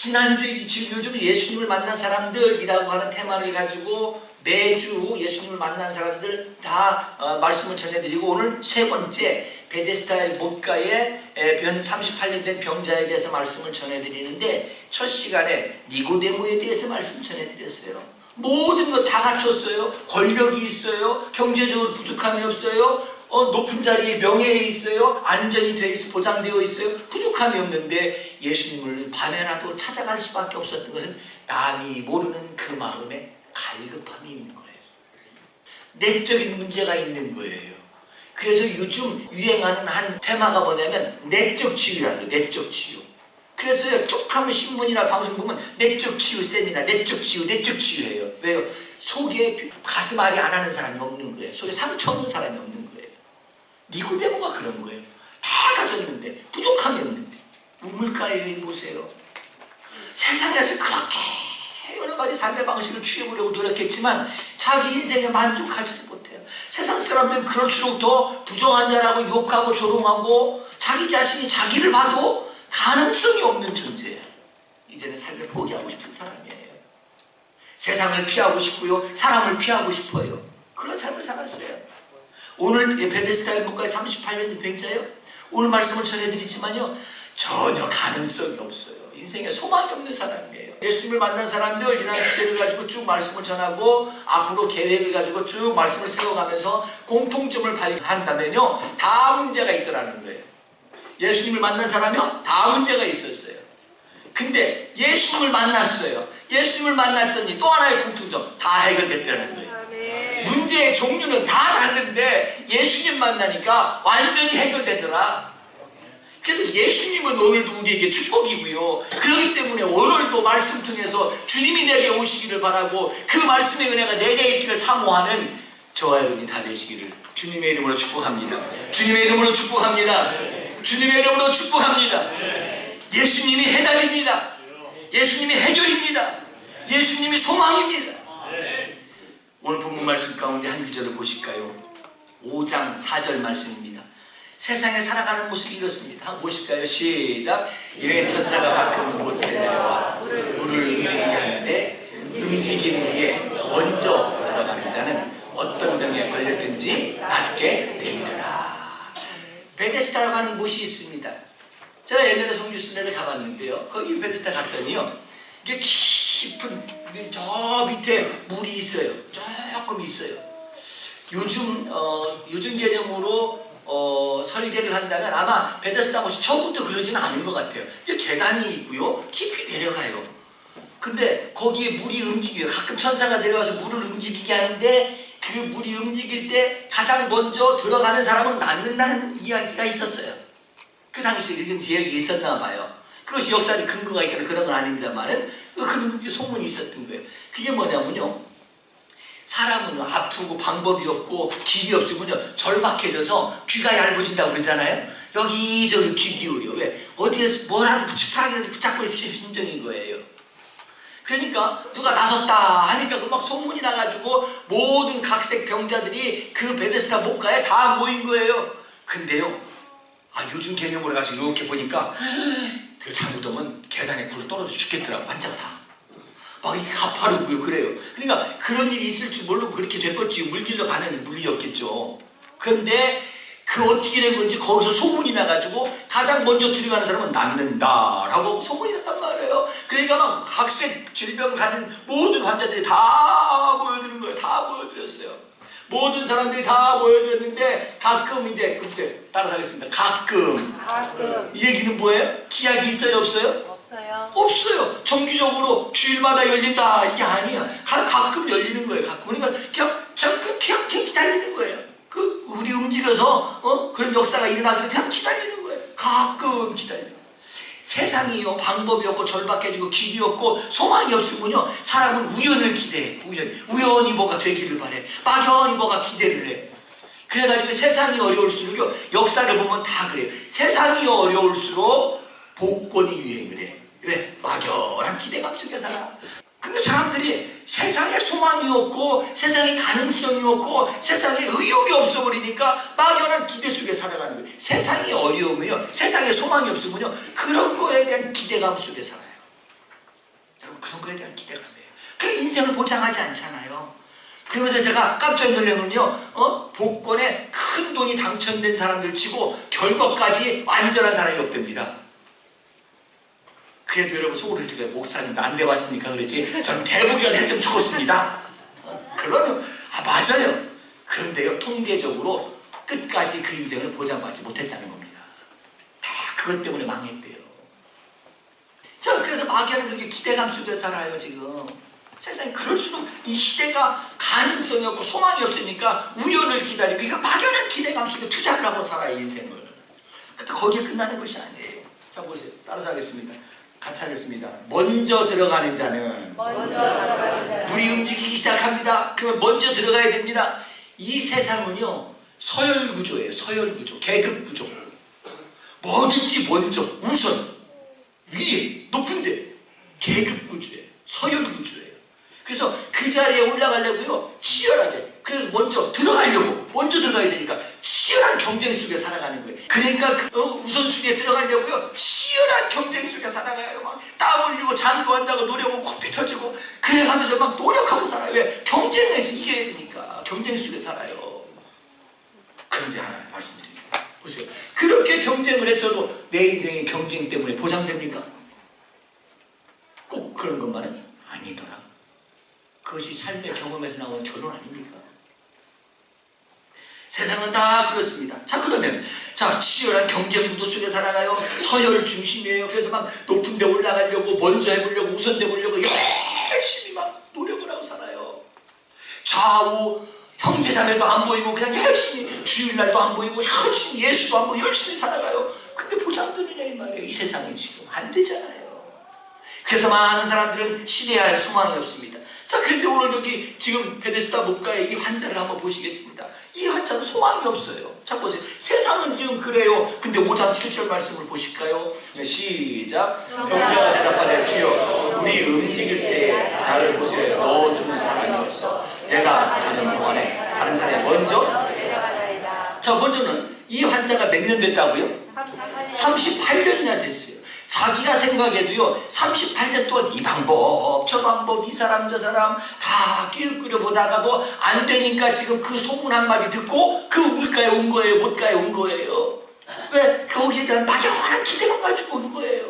지난주에 지금 요즘 예수님을 만난 사람들이라고 하는 테마를 가지고 매주 예수님을 만난 사람들 다 말씀을 전해드리고, 오늘 세 번째 베데스다의 못가에 38년 된 병자에 대해서 말씀을 전해드리는데, 첫 시간에 니고데모에 대해서 말씀 전해드렸어요. 모든 거 다 갖췄어요. 권력이 있어요. 경제적으로 부족함이 없어요. 높은 자리에 명예에 있어요. 안전이 돼 있어 보장되어 있어요. 부족함이 없는데 예수님을 밤에라도 찾아갈 수밖에 없었던 것은 남이 모르는 그 마음에 갈급함이 있는 거예요. 내적인 문제가 있는 거예요. 그래서 요즘 유행하는 한 테마가 뭐냐면 내적 치유라는 거예요. 내적 치유. 그래서 쭉 하면 신문이나 방송 보면 내적 치유 세미나, 내적 치유예요. 왜요? 속에 가슴 앓이 안 하는 사람이 없는 거예요. 속에 상처 없는 사람이 없는 거예요. 니고데모가 그런 거예요. 다 가졌는데 부족함이 없는데 우물가에 보세요. 세상에서 그렇게 여러 가지 삶의 방식을 취해보려고 노력했지만 자기 인생에 만족하지도 못해요. 세상 사람들은 그럴수록 더 부정한 자라고 욕하고 조롱하고 자기 자신이 자기를 봐도 가능성이 없는 존재예요. 이제는 삶을 포기하고 싶은 사람이에요. 세상을 피하고 싶고요, 사람을 피하고 싶어요. 그런 삶을 살았어요. 오늘 베데스다의 못가에 38년 병자예요. 오늘 말씀을 전해드리지만요, 전혀 가능성이 없어요. 인생에 소망이 없는 사람이에요. 예수님을 만난 사람들이라는 주제를 가지고 쭉 말씀을 전하고 앞으로 계획을 가지고 쭉 말씀을 세워가면서 공통점을 발견한다면요, 다 문제가 있더라는 거예요. 예수님을 만난 사람이요, 다 문제가 있었어요. 근데 예수님을 만났어요. 예수님을 만났더니 또 하나의 공통점, 다 해결됐더라는 거예요. 문제의 종류는 다 다른데 예수님 만나니까 완전히 해결되더라. 그래서 예수님은 오늘도 우리에게 축복이고요. 그렇기 때문에 오늘도 말씀 통해서 주님이 내게 오시기를 바라고 그 말씀의 은혜가 내게 있기를 사모하는 저와 여러분이 다 되시기를 주님의 이름으로 축복합니다. 주님의 이름으로 축복합니다. 주님의 이름으로 축복합니다. 예수님이 해답입니다. 예수님이 해결입니다. 예수님이 소망입니다. 오늘 본문 말씀 가운데 한 구절을 보실까요? 5장 4절 말씀입니다. 세상에 살아가는 모습이 이렇습니다. 한번 보실까요? 시작. 이런 천사가 가끔 못에 내려와 물을 움직이게 하는데 움직인 후에 먼저 들어가는 자는 어떤 병에 걸렸든지 낫게 되리라. 베데스다라고 하는 곳이 있습니다. 제가 옛날에 성주순례를 가봤는데요, 거기 베데스다 갔더니요, 이게 깊은 저 밑에 물이 있어요. 조금 있어요. 요즘 개념으로 설계를 한다면 아마 베데스다 곳이 처음부터 그러지는 않은 것 같아요. 이게 계단이 있고요, 깊이 내려가요. 근데 거기에 물이 움직여요. 가끔 천사가 내려와서 물을 움직이게 하는데 그 물이 움직일 때 가장 먼저 들어가는 사람은 낫는다는 이야기가 있었어요. 그 당시에 이런 지역이 있었나 봐요. 그것이 역사적 근거가 있거나 그런 건 아닙니다만은 그런 소문이 있었던 거예요. 그게 뭐냐면요, 사람은 아프고 방법이 없고 길이 없으면요 절박해져서 귀가 얇아진다고 그러잖아요. 여기저기 귀 기울여. 왜? 어디에서 뭐라도 붙잡고 붙잡고 있을 심정인 거예요. 그러니까 누가 나섰다 하니까 막 소문이 나가지고 모든 각색 병자들이 그 베데스다 못가에 다 모인 거예요. 근데요, 요즘 개념으로 가서 이렇게 보니까 그 잘못하면 계단에 굴러 떨어져 죽겠더라고. 환자가 다 막 이렇게 가파르고요. 그래요. 그러니까 그런 일이 있을 줄 모르고 그렇게 됐겠지. 물길로 가는 물이었겠죠. 그런데 그 어떻게 된 건지 거기서 소문이 나가지고 가장 먼저 들어가는 사람은 낫는다라고 소문이 났단 말이에요. 그러니까 막 각색 질병을 가진 모든 환자들이 다 모여드는 거예요. 다 모여들었어요. 모든 사람들이 다 모여들었는데 가끔 이제 따라가겠습니다. 가끔. 이 얘기는 뭐예요? 기약이 있어요, 없어요? 없어요. 정기적으로 주일마다 열린다 이게 아니야. 가끔 열리는 거예요. 가끔. 그러니까 그냥 기다리는 거예요. 우리 움직여서 그런 역사가 일어나기를 그냥 기다리는 거예요. 가끔 기다리는 거예요. 세상이요, 방법이 없고 절박해지고 길이 없고 소망이 없으면요, 사람은 우연을 기대해. 우연히 뭐가 되기를 바래. 막연히 뭐가 기대를 해. 그래가지고 세상이 어려울수록요, 역사를 보면 다 그래요. 세상이 어려울수록 복권이 유행을 해. 왜? 막연한 기대감 속에 살아. 근데 사람들이 세상에 소망이 없고 세상에 가능성이 없고 세상에 의욕이 없어버리니까 막연한 기대 속에 살아가는 거예요. 세상이 어려우면요, 세상에 소망이 없으면요, 그런 거에 대한 기대감 속에 살아요. 거에 대한 기대감이에요. 그 인생을 보장하지 않잖아요. 그러면서 제가 깜짝 놀라면요, 복권에 큰 돈이 당첨된 사람들 치고 결과까지 완전한 사람이 없답니다. 그래도 여러분 속으로 지금 목사님 안 돼봤으니까 그러지 저는 대부분 했으면 좋겠습니다. 그러면 맞아요. 그런데요, 통계적으로 끝까지 그 인생을 보장받지 못했다는 겁니다. 다 그것 때문에 망했대요. 자, 그래서 마귀는 그렇게 기대감 속에 살아요. 지금 세상에 그럴 수도, 이 시대가 가능성이 없고 소망이 없으니까 우연을 기다리고 이거 막연한 기대감 속에 투자를 하고 살아요, 인생을. 근데 거기에 끝나는 것이 아니에요. 자, 보세요. 따라서 하겠습니다. 같이 하겠습니다. 먼저 들어가는 자는 물이 움직이기 시작합니다. 그러면 먼저 들어가야 됩니다. 이 세상은요, 서열 구조예요. 서열 구조, 계급 구조. 뭐든지 먼저, 우선, 위에, 높은데 계급 구조예요. 서열 구조예요. 그래서 그 자리에 올라가려고요, 치열하게. 그래서 먼저 들어가야 되니까 치열한 경쟁 속에 살아가는 거예요. 그러니까 그 우선순위에 들어가려고요, 치열한 경쟁 속에 살아가요. 막 땀 흘리고 잠도 안 자고 노력하고 코피 터지고 그래가면서 막 노력하고 살아요. 왜? 경쟁에서 이겨야 되니까 경쟁 속에 살아요. 그런데 하나 말씀드립니다. 보세요. 그렇게 경쟁을 했어도 내 인생의 경쟁 때문에 보장됩니까? 꼭 그런 것만은 아니더라. 그것이 삶의 경험에서 나온 결론 아닙니까? 세상은 다 그렇습니다. 자, 그러면 치열한 경쟁 구도 속에 살아가요. 서열 중심이에요. 그래서 막 높은 데 올라가려고, 먼저 해보려고, 우선돼 보려고 열심히 막 노력을 하고 살아요. 좌우 형제자매도 안 보이고 그냥 열심히, 주일날도 안 보이고 열심히, 예수도 안 보이고 열심히 살아가요. 근데 보장되느냐 이 말이에요. 이 세상에 지금 안 되잖아요. 그래서 많은 사람들은 시대할 소망이 없습니다. 자, 그런데 오늘 여기 지금 베데스다 목가의 이 환자를 한번 보시겠습니다. 이 환자는 소망이 없어요. 자, 보세요. 세상은 지금 그래요. 근데 5장 7절 말씀을 보실까요? 시작. 병자가 대답하되 주여, 물이 움직일 때 나를 보세요. 넣어주는 사람이 없어. 내가 가는 동안에 다른 사람이 먼저. 자, 먼저는 이 환자가 몇 년 됐다고요? 38년이나 됐어요. 자기가 생각해도요, 38년 동안 이 방법 저 방법 이 사람 저 사람 다 끼우끼려 보다가도 안 되니까 지금 그 소문 한마디 듣고 그 물가에 온 거예요. 못가에 온 거예요. 왜? 거기에 대한 막연한 기대감 가지고 온 거예요.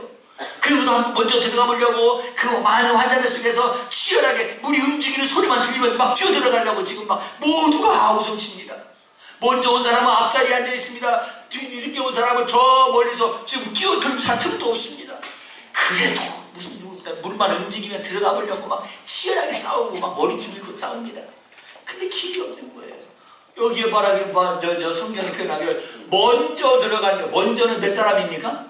그리고도 한번 먼저 들어가 보려고 그 많은 환자들 속에서 치열하게 물이 움직이는 소리만 들리면 막 뛰어 들어가려고 지금 막 모두가 우성칩니다. 먼저 온 사람은 앞자리에 앉아 있습니다. 이렇게 온 사람은 저 멀리서 지금 끼어들 틈도 없습니다. 그래도 무슨 물만 움직이면 들어가 보려고 막 치열하게 싸우고 막 머리 들고 싸웁니다. 근데 길이 없는 거예요. 여기에 말하기 저 성경이 표현하길 먼저 들어간, 먼저는 몇 사람입니까?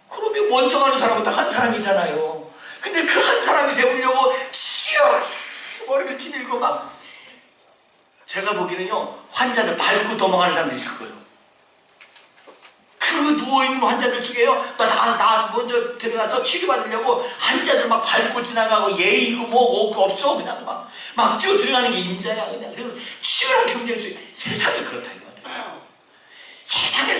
그러면 먼저 가는 사람은 딱 한 사람이잖아요. 근데 그 한 사람이 되보려고 치열하게 머리를 뒤밀고 막, 제가 보기에는요, 환자들 밟고 도망가는 사람들이 있을 거예요. 그 누워있는 환자들 중에요, 나 먼저 들어가서 치료받으려고 환자들 막 밟고 지나가고 예의고 뭐고 없어. 그냥 막 뛰어 들어가는 게 임자야. 그냥. 그리고 치열한 경쟁 속에 세상이 그렇다 이거예요. 세상에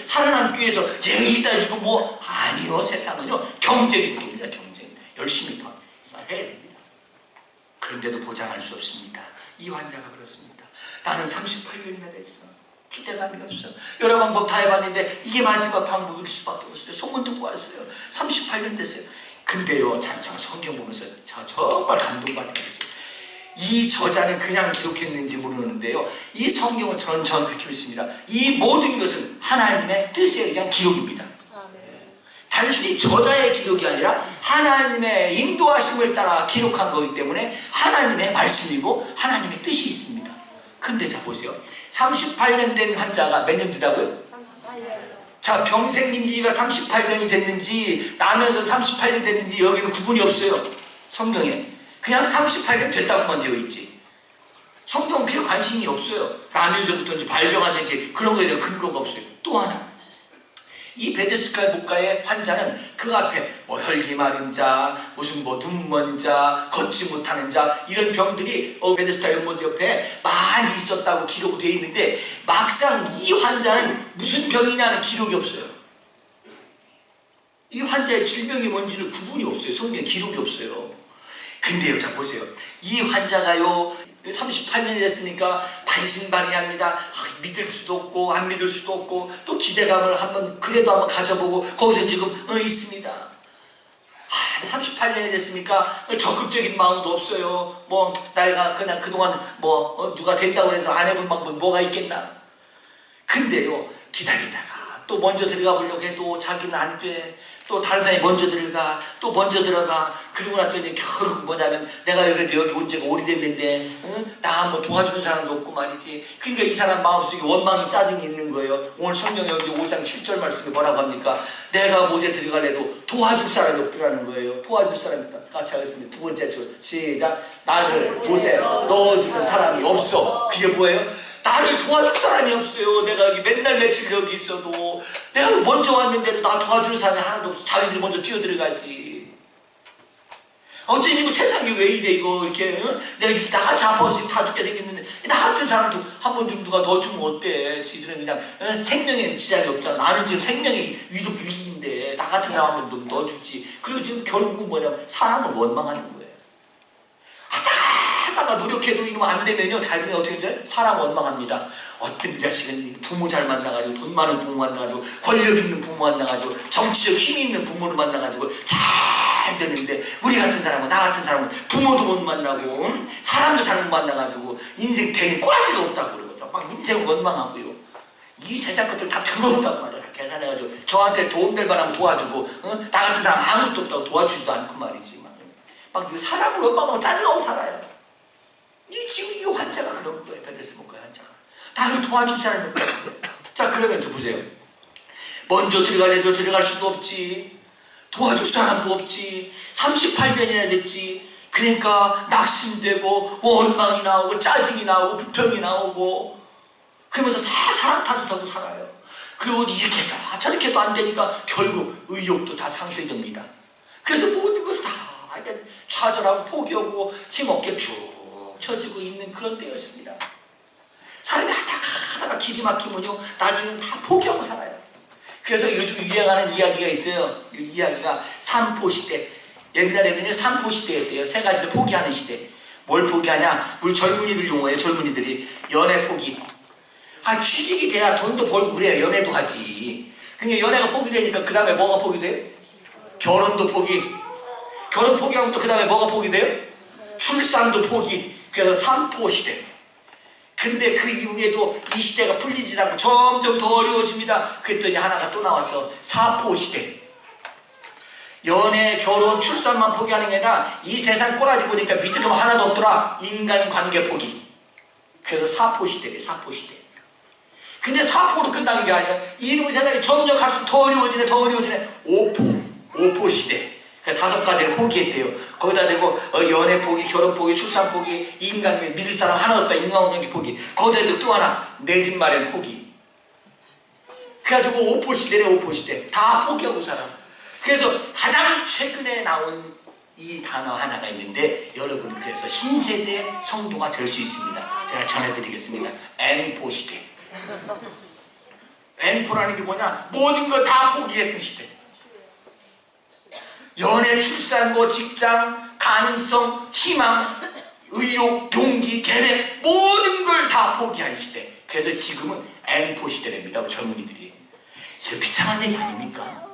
살아남기 위해서 예의 따지고 뭐 아니요. 세상은요, 경쟁 구도입니다. 경쟁. 열심히 해야 됩니다. 그런데도 보장할 수 없습니다. 이 환자가 그렇습니다. 나는 38년이나 됐어. 기대감이 없어. 여러 방법 다 해봤는데 이게 마지막 방법일 수밖에 없어요. 소문 듣고 왔어요. 38년 됐어요. 근데요, 잠깐 성경 보면서 정말 감동받게 됐어요. 이 저자는 그냥 기록했는지 모르는데요, 이 성경은 저는 그렇게 믿습니다. 이 모든 것은 하나님의 뜻에 의한 기록입니다. 단순히 저자의 기록이 아니라 하나님의 인도하심을 따라 기록한 거기 때문에 하나님의 말씀이고 하나님의 뜻이 있습니다. 근데 자, 보세요. 38년 된 환자가 몇 년 되다고요? 38년. 자, 병생인지가 38년이 됐는지 나면서 38년 됐는지 여기는 구분이 없어요. 성경에. 그냥 38년 됐다고만 되어 있지. 성경은 그게 관심이 없어요. 나면서부터인지 발병하는지 그런 거에 대한 근거가 없어요. 또 하나, 이 베데스다 목가의 환자는 그 앞에 뭐 혈기 마른 자, 무슨 뭐 눈먼 자, 걷지 못하는 자, 이런 병들이 베데스다 연못대 옆에 많이 있었다고 기록이 되어 있는데 막상 이 환자는 무슨 병이냐는 기록이 없어요. 이 환자의 질병이 뭔지를 구분이 없어요. 성경에 기록이 없어요. 근데요, 자 보세요. 이 환자가요 38년이 됐으니까 반신반의합니다. 믿을 수도 없고 안 믿을 수도 없고 또 기대감을 그래도 한번 가져보고 거기서 지금 있습니다. 38년이 됐으니까 적극적인 마음도 없어요. 뭐 내가 그냥 그동안 누가 된다고 해서 안 해본 방법 뭐가 있겠나. 근데요 기다리다가 또 먼저 들어가 보려고 해도 자기는 안 돼. 또 다른 사람이 먼저 들어가, 또 먼저 들어가. 그러고 났더니 결국 뭐냐면 내가 그래도 여기 온 지가 오래됐는데 나 한번 도와주는 사람도 없고 말이지. 그러니까 이 사람 마음속에 원망이 짜증이 있는 거예요. 오늘 성경 여기 5장 7절 말씀에 뭐라고 합니까? 내가 못에 들어갈래도 도와줄 사람이 없더라는 거예요. 도와줄 사람이 있다. 같이 하겠습니다. 두 번째 줄 시작. 나를 못에 넣어주는 사람이 없어. 그게 뭐예요? 나를 도와줄 사람이 없어요. 내가 여기 맨날 며칠 여기 있어도 내가 먼저 왔는데도 나 도와주는 사람이 하나도 없어. 자기들이 먼저 뛰어들어가지. 어쩌면 이거 세상이 왜 이래 이거 이렇게 내가 이렇게 나같이 아파서 다 죽게 생겼는데 나 같은 사람도 한 번 좀 누가 더 주면 어때? 지들은 그냥 생명에 지장이 없잖아. 나는 지금 생명이 위기인데 나 같은 사람 한 번 좀 넣어주지. 그리고 지금 결국은 뭐냐면 사람을 원망하는 거예요. 하다가 노력해도 이러면 안 되면요. 달면이 어떻게 되죠? 사람 원망합니다. 어떤 자식은 부모 잘 만나가지고 돈 많은 부모 만나가지고 권력 있는 부모 만나가지고 정치적 힘이 있는 부모를 만나가지고 잘 되는데 우리 같은 사람은 나 같은 사람은 부모도 못 만나고 사람도 잘 못 만나가지고 인생 되게 꼬라지가 없다고 그러거든요. 막 인생을 원망하고요. 이 세상 것들 다 더럽단 말이야. 계산해가지고 저한테 도움될 만하면 도와주고 나 같은 사람 아무것도 없다고 도와주지도 않고 말이지. 막 사람을 원망하고 짜증나고 살아요. 지금 이 환자가 그런 거예요. 베데스다 목가의 환자가. 나를 도와줄 사람이 없다. 자, 그러면서 보세요. 먼저 들어갈래도 들어갈 수도 없지. 도와줄 사람도 없지. 38년이나 됐지. 그러니까 낙심되고 원망이 나오고 짜증이 나오고 불평이 나오고 그러면서 사람 탓하고 살아요. 그리고 이렇게도 저렇게도 안 되니까 결국 의욕도 다 상실됩니다. 그래서 모든 것을 다 좌절하고 포기하고 힘없게 쭉 처지고 있는 그런 때였습니다. 사람이 하다가 길이 막히면요 나중에 다 포기하고 살아요. 그래서 요즘 유행하는 이야기가 있어요. 이 이야기가 삼포시대. 옛날에는요 삼포시대였대요. 세 가지를 포기하는 시대. 뭘 포기하냐? 우리 젊은이들 용어예요. 젊은이들이 연애 포기. 취직이 돼야 돈도 벌고 그래야 연애도 하지. 그러니까 연애가 포기되니까 그 다음에 뭐가 포기돼요? 결혼도 포기. 결혼 포기하면 또 그 다음에 뭐가 포기돼요? 출산도 포기. 그래서 삼포시대. 근데 그 이후에도 이 시대가 풀리지 않고 점점 더 어려워집니다. 그랬더니 하나가 또 나와서 사포시대. 연애, 결혼, 출산만 포기하는 게 아니라 이 세상 꼬라지 보니까 밑에 놈 하나도 없더라. 인간관계 포기. 그래서 사포시대래. 사포시대. 근데 사포로 끝나는 게 아니야. 이놈의 세상이 점점 갈수록 더 어려워지네. 오포시대. 그 5가지를 포기했대요. 거기다 대고 연애 포기, 결혼 포기, 출산 포기, 인간 믿을 사람 하나도 없다. 인간관계 포기. 거기다 대고 또 하나 내 집 마련 포기. 그래가지고 오포시대래. 오포시대. 다 포기하고 살아. 그래서 가장 최근에 나온 이 단어 하나가 있는데 여러분 그래서 신세대 성도가 될 수 있습니다. 제가 전해드리겠습니다. N포시대. N포라는 게 뭐냐? 모든 거 다 포기했던 시대. 연애, 출산, 직장, 가능성, 희망, 의욕, 용기, 계획 모든 걸 다 포기한 시대. 그래서 지금은 N포 시대랍니다. 젊은이들이. 이거 비참한 얘기 아닙니까?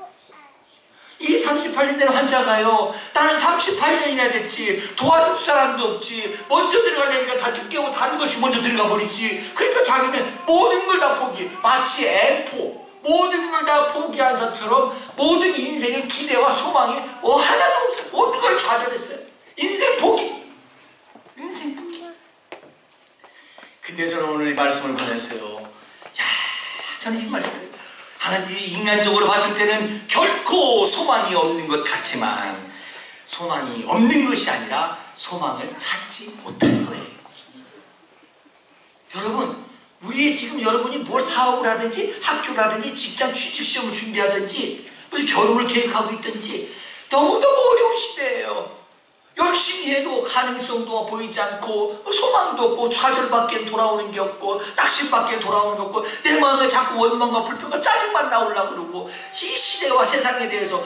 이 38년 된 환자가요. 나는 38년이나 됐지. 도와줄 사람도 없지. 먼저 들어가려니까 다 죽게 하고 다른 것이 먼저 들어가 버리지. 그러니까 자기는 모든 걸 다 포기. 마치 N포. 모든 걸 다 포기한 사람처럼 모든 인생의 기대와 소망이 하나도 없어요. 모든 걸 좌절했어요. 인생 포기. 인생 포기. 근데 저는 오늘 이 말씀을 보면서요. 저는 이 말씀을 하나님이 인간적으로 봤을 때는 결코 소망이 없는 것 같지만 소망이 없는 것이 아니라 소망을 찾지 못하는 거예요. 여러분 우리 지금 여러분이 뭘 사업을 하든지 학교를 하든지 직장 취직시험을 준비하든지 결혼을 계획하고 있든지 너무너무 어려운 시대예요. 열심히 해도 가능성도 보이지 않고 소망도 없고 좌절밖에 돌아오는 게 없고 낙심밖에 돌아오는 게 없고 내 마음에 자꾸 원망과 불평과 짜증만 나오려고 그러고 이 시대와 세상에 대해서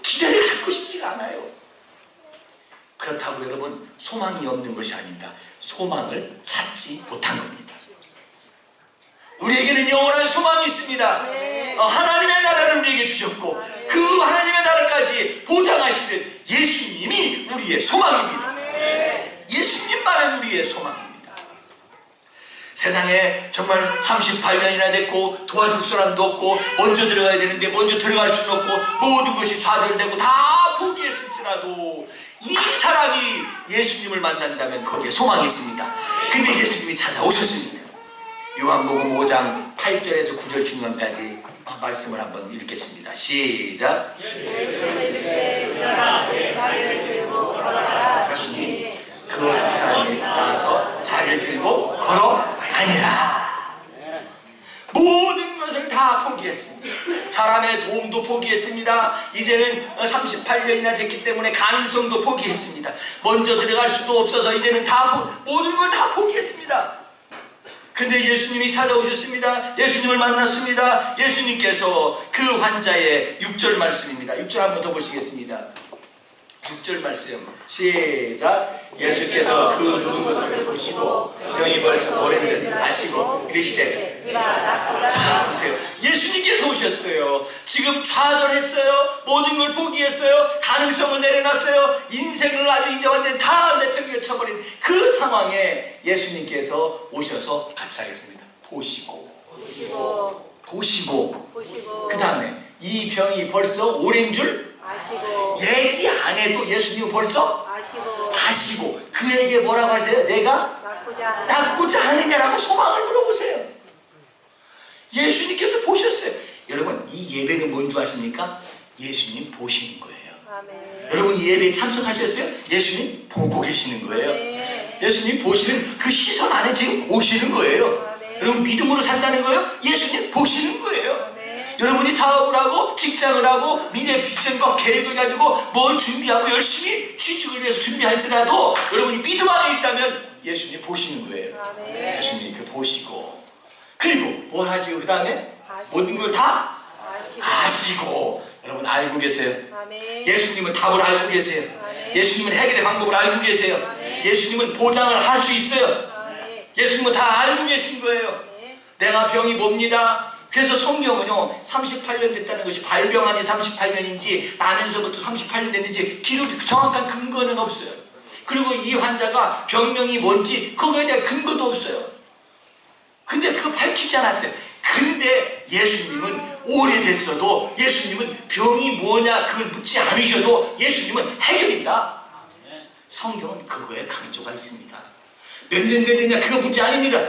기대를 갖고 싶지가 않아요. 그렇다고 여러분 소망이 없는 것이 아닙니다. 소망을 찾지 못한 겁니다. 우리에게는 영원한 소망이 있습니다. 하나님의 나라를 우리에게 주셨고 그 하나님의 나라까지 보장하시는 예수님이 우리의 소망입니다. 예수님만은 우리의 소망입니다. 세상에 정말 38년이나 됐고 도와줄 사람도 없고 먼저 들어가야 되는데 먼저 들어갈 수는 없고 모든 것이 좌절되고 다 포기했을지라도 이 사람이 예수님을 만난다면 거기에 소망이 있습니다. 근데 예수님이 찾아오셨습니다. 요한복음 5장 8절에서 9절 중간까지 말씀을 한번 읽겠습니다. 시작. 예수님이 그 사람이 따라서 자리를 들고 걸어다니라. 모든 것을 다 포기했습니다. 사람의 도움도 포기했습니다. 이제는 38년이나 됐기 때문에 가능성도 포기했습니다. 먼저 들어갈 수도 없어서 이제는 모든 걸 다 포기했습니다. 근데 예수님이 찾아오셨습니다. 예수님을 만났습니다. 예수님께서 그 환자의 6절 말씀입니다. 6절 한번 더 보시겠습니다. 6절 말씀 시작. 예수께서 그 누운 것을 보시고 병이 벌써 오랜 전에 아시고 이르시되 자 보세요. 예수님께서 오셨어요. 지금 좌절했어요. 모든 걸 포기했어요. 가능성을 내려놨어요. 인생을 아주 이제 완전히 다 내팽개쳐 쳐버린 그 상황에 예수님께서 오셔서 같이 하겠습니다. 보시고 그 다음에 이 병이 벌써 오랜 줄 아시고 얘기 안 해도 예수님은 벌써 아시고 그에게 뭐라고 하세요? 내가 낫고자 하느냐라고 소망을 물어보세요. 예수님께서 보셨어요. 여러분 이 예배는 뭔 줄 아십니까? 예수님 보시는 거예요. 아멘. 여러분 이 예배에 참석하셨어요? 예수님 보고 계시는 거예요. 아멘. 예수님 보시는 그 시선 안에 지금 보시는 거예요. 아멘. 여러분 믿음으로 산다는 거예요? 예수님 보시는 거예요. 여러분이 사업을 하고 직장을 하고 미래 비전과 계획을 가지고 뭘 준비하고 열심히 취직을 위해서 준비할지라도 여러분이 믿음 안에 있다면 예수님 보시는 거예요. 아멘. 예수님 그 보시고 그리고 뭘 하시고 그 다음에 모든 걸 다 아시고 여러분 알고 계세요. 아멘. 예수님은 답을 알고 계세요. 아멘. 예수님은 해결의 방법을 알고 계세요. 아멘. 예수님은 보장을 할 수 있어요. 아멘. 예수님은 다 알고 계신 거예요. 아멘. 내가 병이 뭡니다. 그래서 성경은요 38년 됐다는 것이 발병한 지 38년인지 나면서부터 38년 됐는지 기록이 정확한 근거는 없어요. 그리고 이 환자가 병명이 뭔지 그거에 대한 근거도 없어요. 근데 그거 밝히지 않았어요. 근데 예수님은 오래됐어도 예수님은 병이 뭐냐 그걸 묻지 않으셔도 예수님은 해결입니다. 성경은 그거에 강조가 있습니다. 몇 년 됐느냐 그거 문제 아닙니다.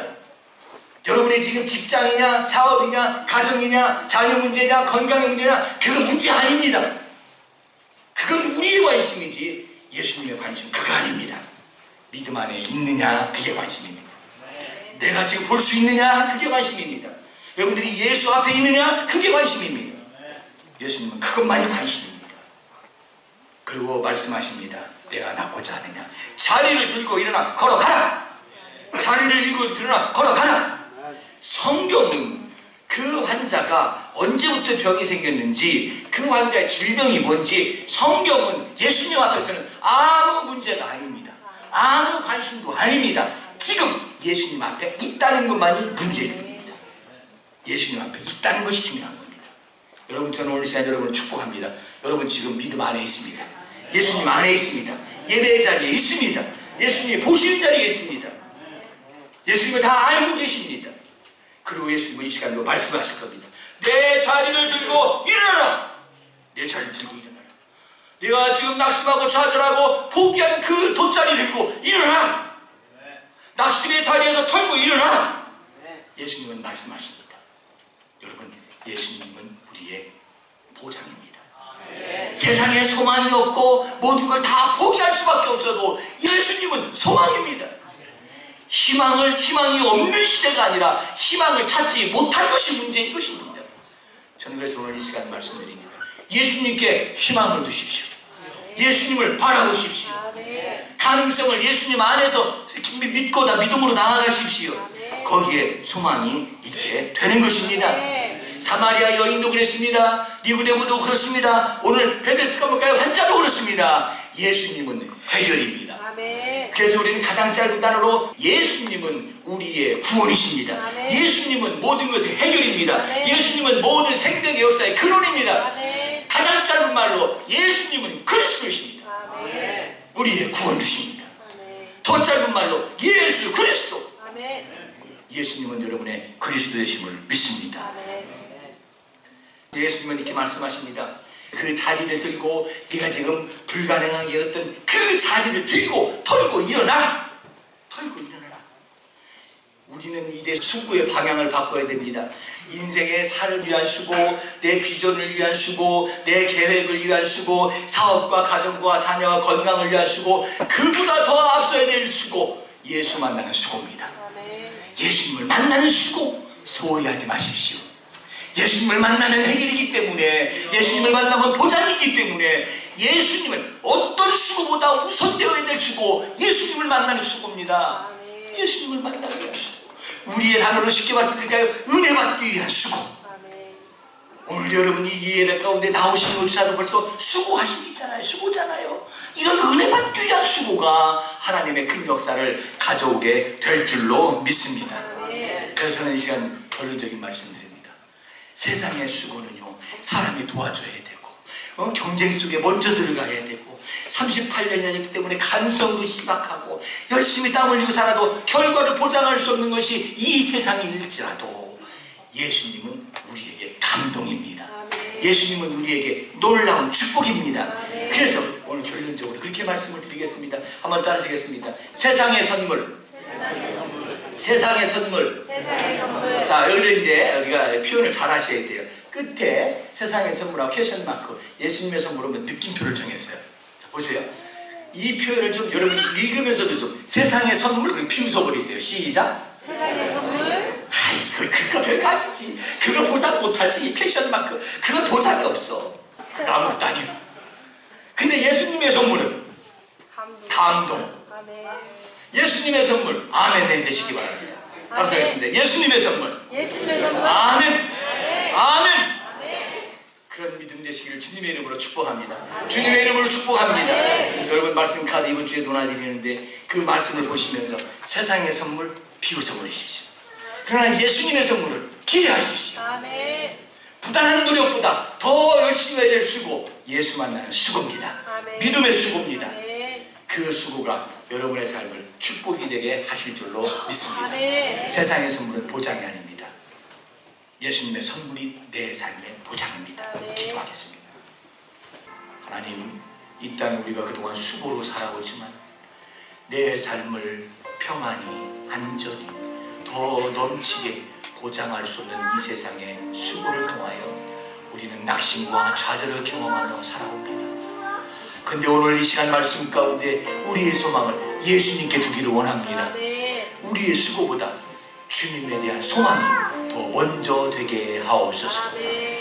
여러분의 지금 직장이냐 사업이냐 가정이냐 자녀 문제냐 건강의 문제냐 그거 문제 아닙니다. 그건 우리의 관심이지 예수님의 관심 그거 아닙니다. 믿음 안에 있느냐 그게 관심입니다. 내가 지금 볼 수 있느냐 그게 관심입니다. 여러분들이 예수 앞에 있느냐 그게 관심입니다. 예수님은 그것만이 관심입니다. 그리고 말씀하십니다. 내가 낫고자 하느냐 자리를 들고 일어나 걸어가라. 자리를 들고 일어나 걸어가라. 성경은 그 환자가 언제부터 병이 생겼는지 그 환자의 질병이 뭔지 성경은 예수님 앞에서는 아무 문제가 아닙니다. 아무 관심도 아닙니다. 지금 예수님 앞에 있다는 것만이 문제입니다. 예수님 앞에 있다는 것이 중요한 겁니다. 여러분 저는 오늘 시간 여러분을 축복합니다. 여러분 지금 믿음 안에 있습니다. 예수님 안에 있습니다. 예배의 자리에 있습니다. 예수님이 보시는 자리에 있습니다. 예수님을 다 알고 계십니다. 그리고 예수님은 이 시간도 말씀하실 겁니다. 내 자리를 들고 일어나라. 내 자리를 들고 일어나라. 네가 지금 낙심하고 좌절하고 포기한 그 돗자리 들고 일어나라. 낙심의 자리에서 털고 일어나라. 예수님은 말씀하십니다. 여러분 예수님은 우리의 보장입니다. 세상에 소망이 없고 모든 걸 다 포기할 수밖에 없어도 예수님은 소망입니다. 희망이 없는 시대가 아니라 희망을 찾지 못한 것이 문제인 것입니다. 저는 그래서 오늘 이 시간 말씀드립니다. 예수님께 희망을 두십시오. 예수님을 바라보십시오. 가능성을 예수님 안에서 믿고 다 믿음으로 나아가십시오. 거기에 소망이 있게 되는 것입니다. 사마리아 여인도 그랬습니다. 니고데모도 그렇습니다. 오늘 베데스다 목가의 환자도 그렇습니다. 예수님은 해결입니다. 그래서 우리는 가장 짧은 단어로 예수님은 우리의 구원이십니다. 예수님은 모든 것의 해결입니다. 예수님은 모든 생명의 역사의 근원입니다. 가장 짧은 말로 예수님은 그리스도이십니다. 우리의 구원 주십니다. 더 짧은 말로 예수 그리스도. 예수님은 여러분의 그리스도 되심을 믿습니다. 예수님은 이렇게 말씀하십니다. 그 자리를 들고 네가 지금 불가능하게 어떤 그 자리를 들고 털고 일어나라. 털고 일어나라. 우리는 이제 수고의 방향을 바꿔야 됩니다. 인생의 살을 위한 수고, 내 비전을 위한 수고, 내 계획을 위한 수고, 사업과 가정과 자녀와 건강을 위한 수고, 그보다 더 앞서야 될 수고, 예수 만나는 수고입니다. 예수님을 만나는 수고 소홀히 하지 마십시오. 예수님을 만나는 해결이기 때문에, 예수님을 만나면 보장이기 때문에 예수님은 어떤 수고보다 우선되어야 될 수고, 예수님을 만나는 수고입니다. 예수님을 만나는 위한 수고. 우리의 단어로 쉽게 말씀드릴까요? 은혜 받기 위한 수고. 오늘 여러분이 이 예배 가운데 나오신 것조차도 벌써 수고하시잖아요. 수고잖아요. 이런 은혜 받기 위한 수고가 하나님의 큰 역사를 가져오게 될 줄로 믿습니다. 그래서 저는 이 시간 결론적인 말씀드립니다. 세상의 수고는요, 사람이 도와줘야 되고, 경쟁 속에 먼저 들어가야 되고, 38년이기 때문에 가능성도 희박하고, 열심히 땀 흘리고 살아도 결과를 보장할 수 없는 것이 이 세상일지라도 예수님은 우리에게 감동입니다. 예수님은 우리에게 놀라운 축복입니다. 그래서 오늘 결론적으로 그렇게 말씀을 드리겠습니다. 한번 따라하시겠습니다. 세상의 선물. 세상의 선물. 자, 여기를 이제 우리가 표현을 잘 하셔야 돼요. 끝에 세상의 선물하고 퀘션 마크, 예수님의 선물은 느낌표를 정했어요. 자, 보세요. 이 표현을 좀 여러분이 읽으면서도 좀 세상의 선물을 비웃어버리세요. 시작. 세상의 선물. 아이, 그거 별거 아니지. 그거 보장 못하지. 이 퀘션 마크. 그거 보장이 없어. 그거 아무것도 아니야. 근데 예수님의 선물은 감동. 예수님의 선물, 아멘 해주시기 바랍니다. 다시 하겠습니다. 예수님의 선물, 아멘. 그런 믿음 되시기를 주님의 이름으로 축복합니다. 주님의 이름으로 축복합니다. 여러분 말씀 카드 이번 주에 도와드리는데 그 말씀을 보시면서 세상의 선물 비웃어버리십시오. 그러나 예수님의 선물을 기대하십시오. 부단한 노력보다 더 열심히 해야 될 수고, 예수 만나는 수고입니다. 믿음의 수고입니다. 그 수고가 여러분의 삶을 축복이 되게 하실 줄로 믿습니다. 세상의 선물은 보장이 아닙니다. 예수님의 선물이 내 삶의 보장입니다. 기도하겠습니다. 하나님, 이 땅에 우리가 그동안 수고로 살아오지만 내 삶을 평안히, 안전히, 더 넘치게 보장할 수 없는 이 세상의 수고를 통하여 우리는 낙심과 좌절을 경험하며 살아옵니다. 근데 오늘 이 시간 말씀 가운데 우리의 소망을 예수님께 두기를 원합니다. 우리의 수고보다 주님에 대한 소망이 더 먼저 되게 하옵소서.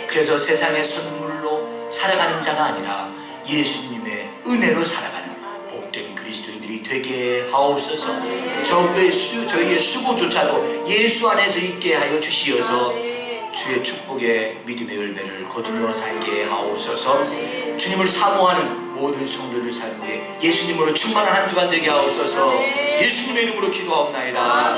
그래서 세상의 선물로 살아가는 자가 아니라 예수님의 은혜로 살아가는 복된 그리스도인들이 되게 하옵소서. 저희의 수고조차도 예수 안에서 있게 하여 주시어서 주의 축복의 믿음의 열매를 거두며 살게 하옵소서. 주님을 사모하는 모든 성도들 삶에 예수님으로 충만한 한 주간 되게 하옵소서. 예수님의 이름으로 기도하옵나이다.